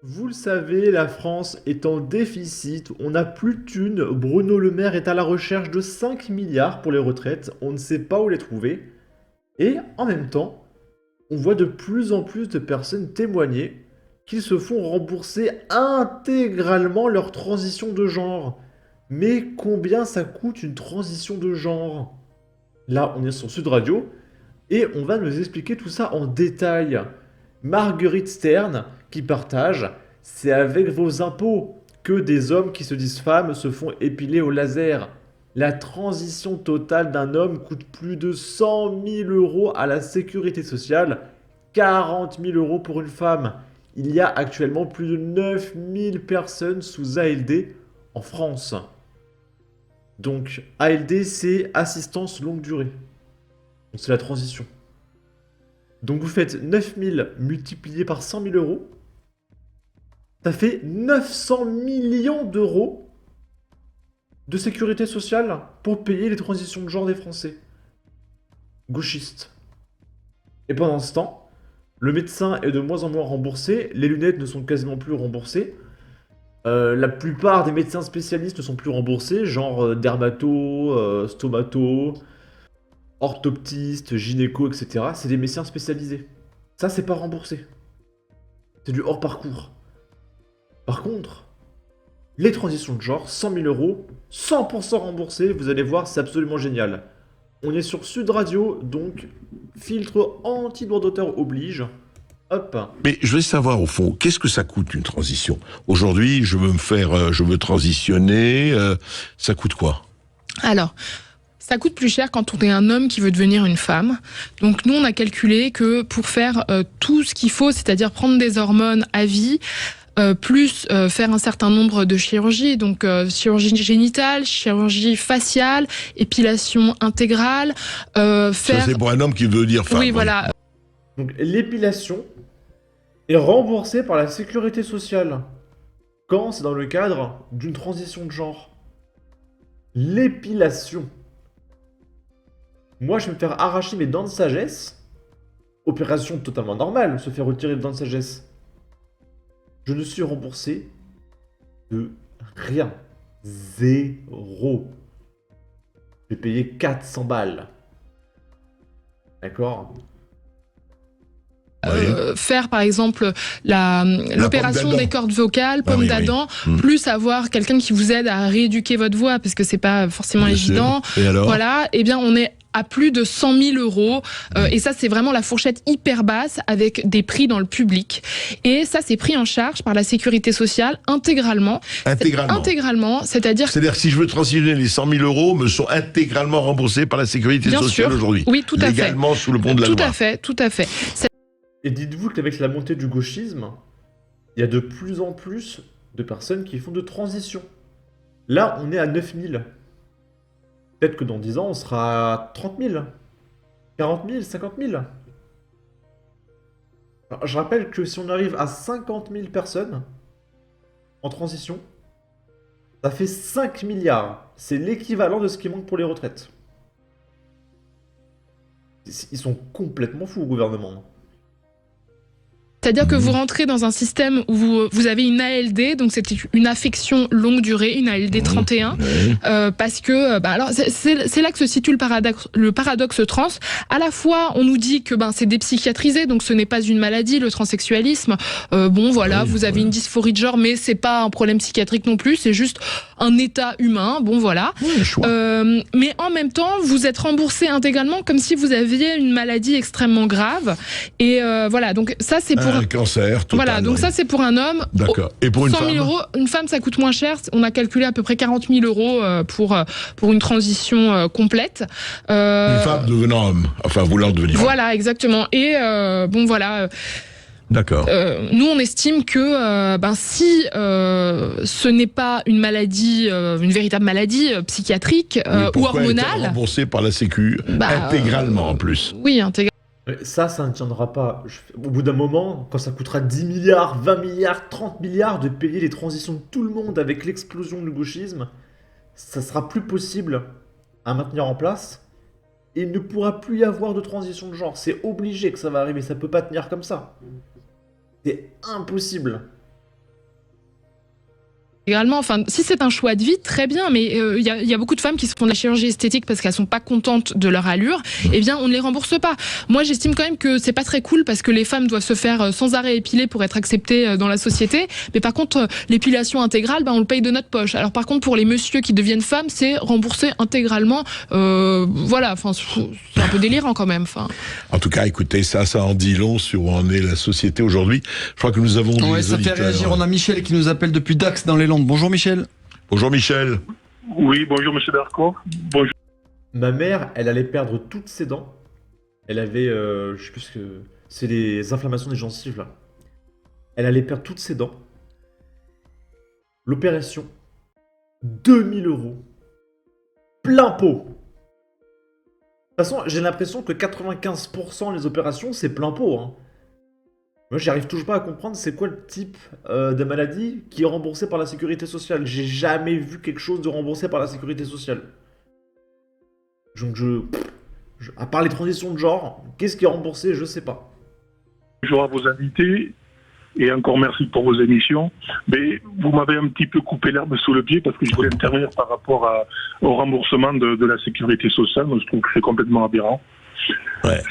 Vous le savez, la France est en déficit, on n'a plus de thunes, Bruno Le Maire est à la recherche de 5 milliards pour les retraites, on ne sait pas où les trouver, et en même temps, on voit de plus en plus de personnes témoigner qu'ils se font rembourser intégralement leur transition de genre. Mais combien ça coûte une transition de genre? Là, on est sur Sud Radio, et on va nous expliquer tout ça en détail. Marguerite Stern qui partage, c'est avec vos impôts que des hommes qui se disent femmes se font épiler au laser. La transition totale d'un homme coûte plus de 100 000 € à la sécurité sociale, 40 000 € pour une femme. Il y a actuellement plus de 9 000 personnes sous ALD en France. Donc ALD, c'est assistance longue durée. Donc c'est la transition. Donc vous faites 9 000 multiplié par 100 000 €, ça fait 900 millions d'euros de sécurité sociale pour payer les transitions de genre des Français. Gauchistes. Et pendant ce temps, le médecin est de moins en moins remboursé, les lunettes ne sont quasiment plus remboursées, la plupart des médecins spécialistes ne sont plus remboursés, genre dermato, stomato, orthoptiste, gynéco, etc. C'est des médecins spécialisés. Ça, c'est pas remboursé. C'est du hors parcours. Par contre, les transitions de genre, 100 000 €, 100% remboursés, vous allez voir, c'est absolument génial. On est sur Sud Radio, donc filtre anti-droit d'auteur oblige. Hop. Mais je veux savoir au fond, qu'est-ce que ça coûte une transition? Aujourd'hui, je veux transitionner, ça coûte quoi? Alors, ça coûte plus cher quand on est un homme qui veut devenir une femme. Donc nous, on a calculé que pour faire tout ce qu'il faut, c'est-à-dire prendre des hormones à vie, plus faire un certain nombre de chirurgies, donc chirurgie génitale, chirurgie faciale, épilation intégrale, Ça, faire... c'est pour un homme qui veut dire femme. Oui, voilà. Donc l'épilation est remboursée par la sécurité sociale quand c'est dans le cadre d'une transition de genre. L'épilation. Moi, je vais me faire arracher mes dents de sagesse. Opération totalement normale, se faire retirer les dents de sagesse. Je ne suis remboursé de rien. Zéro. Je vais payer 400 balles. D'accord? Faire par exemple l'opération d'Adam. des cordes vocales, Ah pomme oui, d'Adam, oui. plus avoir quelqu'un qui vous aide à rééduquer votre voix parce que c'est pas forcément Bien évident. sûr. Et alors? Voilà, eh bien on est à plus de 100 000 €. Et ça, c'est vraiment la fourchette hyper basse avec des prix dans le public. Et ça, c'est pris en charge par la sécurité sociale intégralement. Intégralement. Intégralement, c'est-à-dire... C'est-à-dire que si je veux transitionner, les 100 000 € me sont intégralement remboursés par la sécurité Bien sociale sûr. aujourd'hui. Oui, tout à fait. Légalement, sous le pont de la Tout loi. à fait, tout à fait. Et dites-vous qu'avec la montée du gauchisme, il y a de plus en plus de personnes qui font de transition. Là, on est à 9 000. Peut-être que dans 10 ans, on sera à 30 000, 40 000, 50 000. Alors, je rappelle que si on arrive à 50 000 personnes en transition, ça fait 5 milliards. C'est l'équivalent de ce qui manque pour les retraites. Ils sont complètement fous au gouvernement. C'est-à-dire que vous rentrez dans un système où vous avez une ALD, donc c'était une affection longue durée, une ALD 31, parce que, alors c'est là que se situe le paradoxe trans. À la fois, on nous dit que c'est dépsychiatrisé, donc ce n'est pas une maladie, le transsexualisme. Bon, voilà, Oui, vous avez une dysphorie de genre, mais c'est pas un problème psychiatrique non plus, c'est juste un état humain. Bon, voilà. Oui, choix. Mais en même temps, vous êtes remboursé intégralement comme si vous aviez une maladie extrêmement grave. Et voilà, donc ça c'est pour... Un cancer total. Voilà, donc oui. ça c'est pour un homme. D'accord. Et pour une 100 000 femme? €, une femme ça coûte moins cher. On a calculé à peu près 40 000 € pour une transition complète. Une femme devenant homme. Enfin, voulant devenir homme. Voilà, exactement. Et bon voilà. D'accord. Nous, on estime que si ce n'est pas une maladie, une véritable maladie psychiatrique Oui, ou pourquoi est-elle hormonale, remboursée par la Sécu intégralement en plus? oui, intégralement. Mais ça ne tiendra pas. Au bout d'un moment, quand ça coûtera 10 milliards, 20 milliards, 30 milliards de payer les transitions de tout le monde avec l'explosion du gauchisme, ça sera plus possible à maintenir en place. Et il ne pourra plus y avoir de transition de genre. C'est obligé que ça va arriver, ça peut pas tenir comme ça. C'est impossible. Également, enfin, si c'est un choix de vie, très bien, mais y a beaucoup de femmes qui se font de la chirurgie esthétique parce qu'elles sont pas contentes de leur allure. Eh bien, on ne les rembourse pas. Moi, j'estime quand même que c'est pas très cool parce que les femmes doivent se faire sans arrêt épiler pour être acceptées dans la société. Mais par contre, l'épilation intégrale, on le paye de notre poche. Alors par contre, pour les messieurs qui deviennent femmes, c'est remboursé intégralement. Voilà, enfin, c'est un peu délirant quand même. Enfin. En tout cas, écoutez, ça en dit long sur où en est la société aujourd'hui. Je crois que nous avons des ça auditeurs. fait réagir. On a Michel qui nous appelle depuis Dax dans les Landes. Bonjour Michel. Bonjour Michel. Oui, bonjour Monsieur Darco. Bonjour. Ma mère, elle allait perdre toutes ses dents. Elle avait, je sais plus ce que... C'est les inflammations des gencives, là. Elle allait perdre toutes ses dents. L'opération, 2000 €. Plein pot. De toute façon, j'ai l'impression que 95% des opérations, c'est plein pot, hein. Moi, j'arrive toujours pas à comprendre c'est quoi le type de maladie qui est remboursé par la sécurité sociale. J'ai jamais vu quelque chose de remboursé par la sécurité sociale. Donc à part les transitions de genre, qu'est-ce qui est remboursé, je sais pas. Bonjour à vos invités et encore merci pour vos émissions. Mais vous m'avez un petit peu coupé l'herbe sous le pied parce que je voulais intervenir par rapport au remboursement de la sécurité sociale. Moi, je trouve que c'est complètement aberrant. Ouais.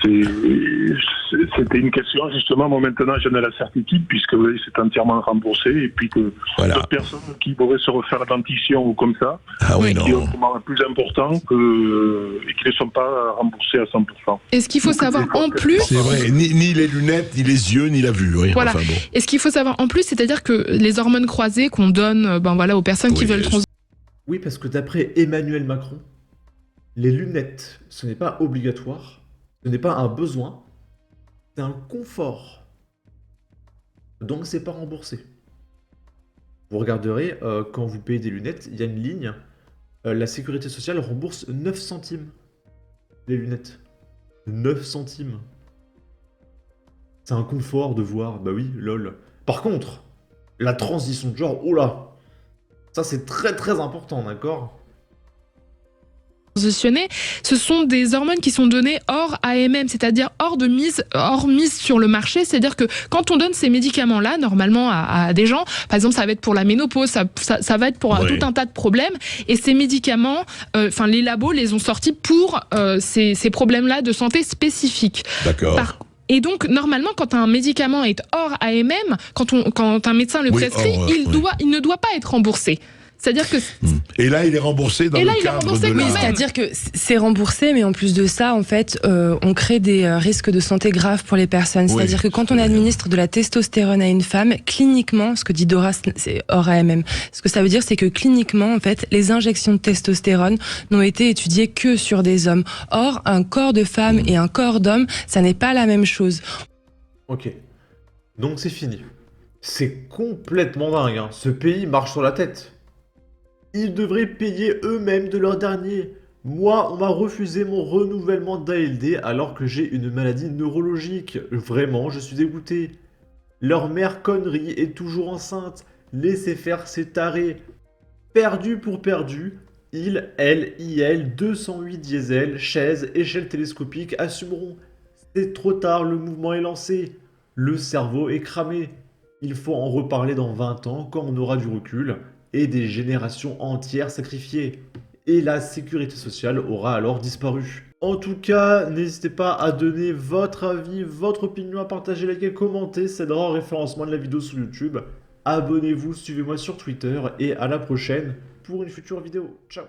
C'était une question justement. Moi maintenant j'en ai la certitude puisque vous voyez c'est entièrement remboursé et puis que d'autres personnes qui pourraient se refaire la dentition ou comme ça, qui ont un plus important et qui ne sont pas remboursés à 100%. Et ce qu'il faut savoir en plus, c'est vrai, ni les lunettes, ni les yeux, ni la vue. Oui. Voilà. Enfin, bon. Et ce qu'il faut savoir en plus, c'est-à-dire que les hormones croisées qu'on donne, aux personnes qui veulent transitionner. Oui, parce que d'après Emmanuel Macron, les lunettes, ce n'est pas obligatoire. Ce n'est pas un besoin, c'est un confort. Donc c'est pas remboursé. Vous regarderez, quand vous payez des lunettes, il y a une ligne. La sécurité sociale rembourse 9 centimes les lunettes. 9 centimes. C'est un confort de voir, bah oui, lol. Par contre, la transition de genre, oh là, ça c'est très très important, d'accord ? Ce sont des hormones qui sont données hors AMM, c'est-à-dire hors mise sur le marché. C'est-à-dire que quand on donne ces médicaments-là, normalement à des gens, par exemple, ça va être pour la ménopause, ça va être pour tout un tas de problèmes. Et ces médicaments, les labos les ont sortis pour ces problèmes-là de santé spécifiques. D'accord. Et donc, normalement, quand un médicament est hors AMM, quand un médecin le prescrit, il ne doit pas être remboursé. C'est-à-dire que... Et là, il est remboursé dans le cadre de la... C'est-à-dire que c'est remboursé, mais en plus de ça, en fait, on crée des risques de santé graves pour les personnes. C'est-à-dire que quand on administre de la testostérone à une femme, cliniquement, ce que dit Dora, c'est hors AMM. Ce que ça veut dire, c'est que cliniquement, en fait, les injections de testostérone n'ont été étudiées que sur des hommes. Or, un corps de femme et un corps d'homme, ça n'est pas la même chose. Ok. Donc c'est fini. C'est complètement dingue, hein. Ce pays marche sur la tête. Ils devraient payer eux-mêmes de leur dernier. Moi, on m'a refusé mon renouvellement d'ALD alors que j'ai une maladie neurologique. Vraiment, je suis dégoûté. Leur mère connerie est toujours enceinte. Laissez faire ces tarés. Perdu pour perdu. Il, elle, IL, 208 diesel, chaise, échelle télescopique assumeront. C'est trop tard, le mouvement est lancé. Le cerveau est cramé. Il faut en reparler dans 20 ans quand on aura du recul. Et des générations entières sacrifiées. Et la sécurité sociale aura alors disparu. En tout cas, n'hésitez pas à donner votre avis, votre opinion, à partager, liker, commenter, ça aidera au référencement de la vidéo sur YouTube. Abonnez-vous, suivez-moi sur Twitter et à la prochaine pour une future vidéo. Ciao.